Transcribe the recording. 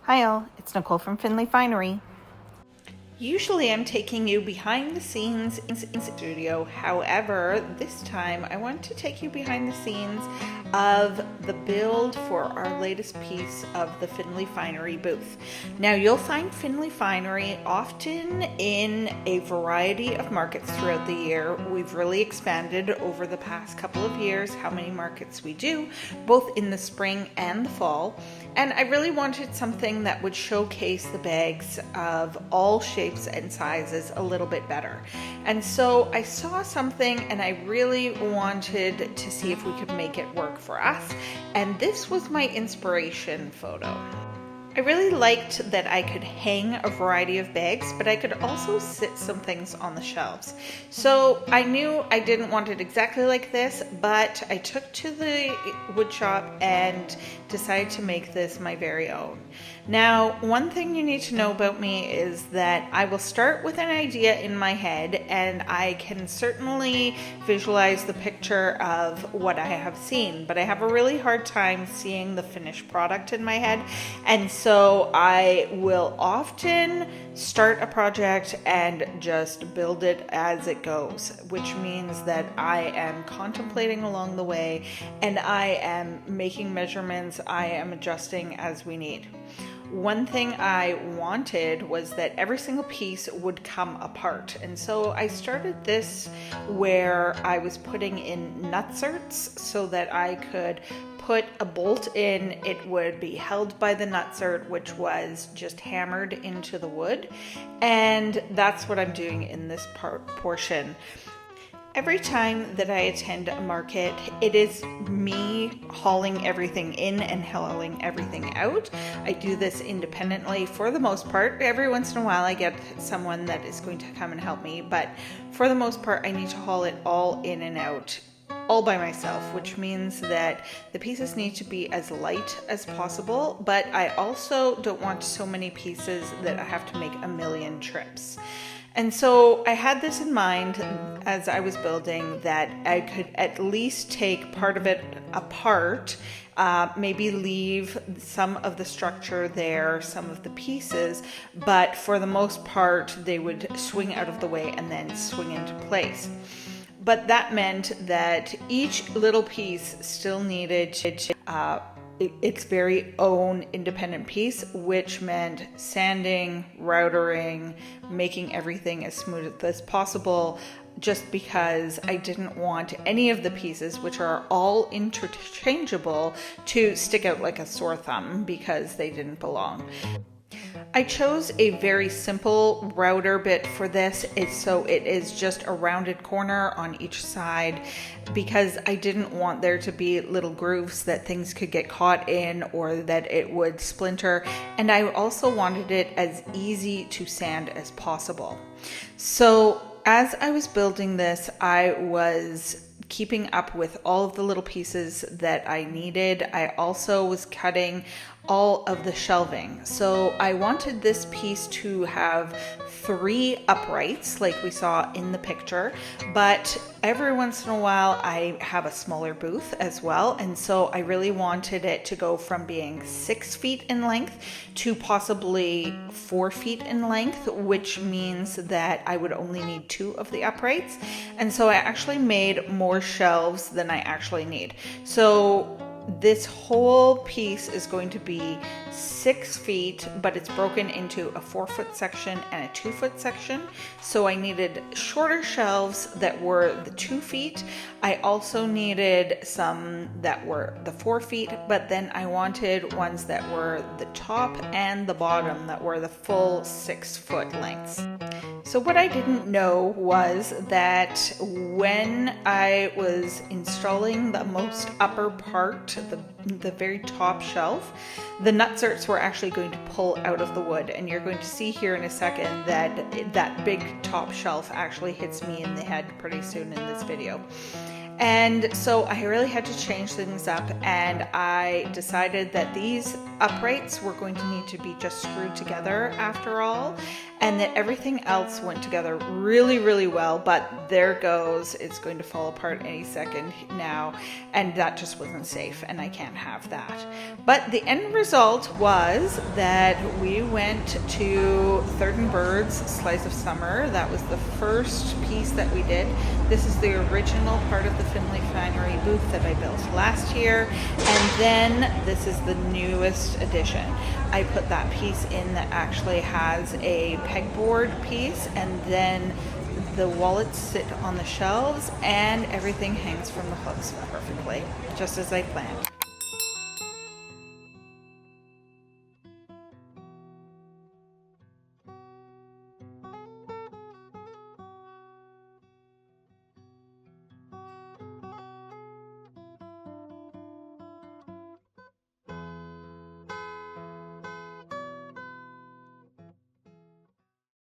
Hi all, it's Nicole from Findlay Finery. Usually I'm taking you behind the scenes in the studio. However, this time I want to take you behind the scenes of the build for our latest piece of the Findlay Finery booth. Now you'll find Findlay Finery often in a variety of markets throughout the year. We've really expanded over the past couple of years how many markets we do, both in the spring and the fall. And I really wanted something that would showcase the bags of all shapes and sizes a little bit better. And so I saw something and I really wanted to see if we could make it work for us. And this was my inspiration photo. I really liked that I could hang a variety of bags, but I could also sit some things on the shelves. So I knew I didn't want it exactly like this, but I took to the wood shop and decided to make this my very own. Now, one thing you need to know about me is that I will start with an idea in my head, and I can certainly visualize the picture of what I have seen, but I have a really hard time seeing the finished product in my head. And so I will often start a project and just build it as it goes, which means that I am contemplating along the way and I am making measurements, I am adjusting as we need. One thing I wanted was that every single piece would come apart. And so I started this where I was putting in nutserts so that I could put a bolt in, it would be held by the nutsert, which was just hammered into the wood. And that's what I'm doing in this portion. Every time that I attend a market, it is me hauling everything in and hauling everything out. I do this independently for the most part. Every once in a while I get someone that is going to come and help me, but for the most part I need to haul it all in and out all by myself, which means that the pieces need to be as light as possible, but I also don't want so many pieces that I have to make a million trips. And so I had this in mind as I was building, that I could at least take part of it apart, maybe leave some of the structure there, some of the pieces, but for the most part they would swing out of the way and then swing into place. But that meant that each little piece still needed its very own independent piece, which meant sanding, routering, making everything as smooth as possible, just because I didn't want any of the pieces, which are all interchangeable, to stick out like a sore thumb because they didn't belong. I chose a very simple router bit for this, so it is just a rounded corner on each side, because I didn't want there to be little grooves that things could get caught in or that it would splinter, and I also wanted it as easy to sand as possible. So as I was building this, I was keeping up with all of the little pieces that I needed. I also was cutting all of the shelving. So I wanted this piece to have 3 uprights like we saw in the picture, but every once in a while I have a smaller booth as well, and so I really wanted it to go from being 6 feet in length to possibly 4 feet in length, which means that I would only need 2 of the uprights. And so I actually made more shelves than I actually need. So this whole piece is going to be 6 feet, but it's broken into a 4-foot section and a 2-foot section. So I needed shorter shelves that were the 2 feet. I also needed some that were the 4 feet, but then I wanted ones that were the top and the bottom that were the full 6-foot lengths. So what I didn't know was that when I was installing the most upper part, the very top shelf, the nutserts were actually going to pull out of the wood, and you're going to see here in a second that that big top shelf actually hits me in the head pretty soon in this video. And so I really had to change things up, and I decided that these uprights were going to need to be just screwed together after all, and that everything else went together really, really well, but there goes, it's going to fall apart any second now, and that just wasn't safe, and I can't have that. But the end result was that we went to Third and Bird's Slice of Summer. That was the first piece that we did. This is the original part of the Findlay Finery booth that I built last year, and then this is the newest addition. I put that piece in that actually has a pegboard piece, and then the wallets sit on the shelves, and everything hangs from the hooks perfectly, just as I planned.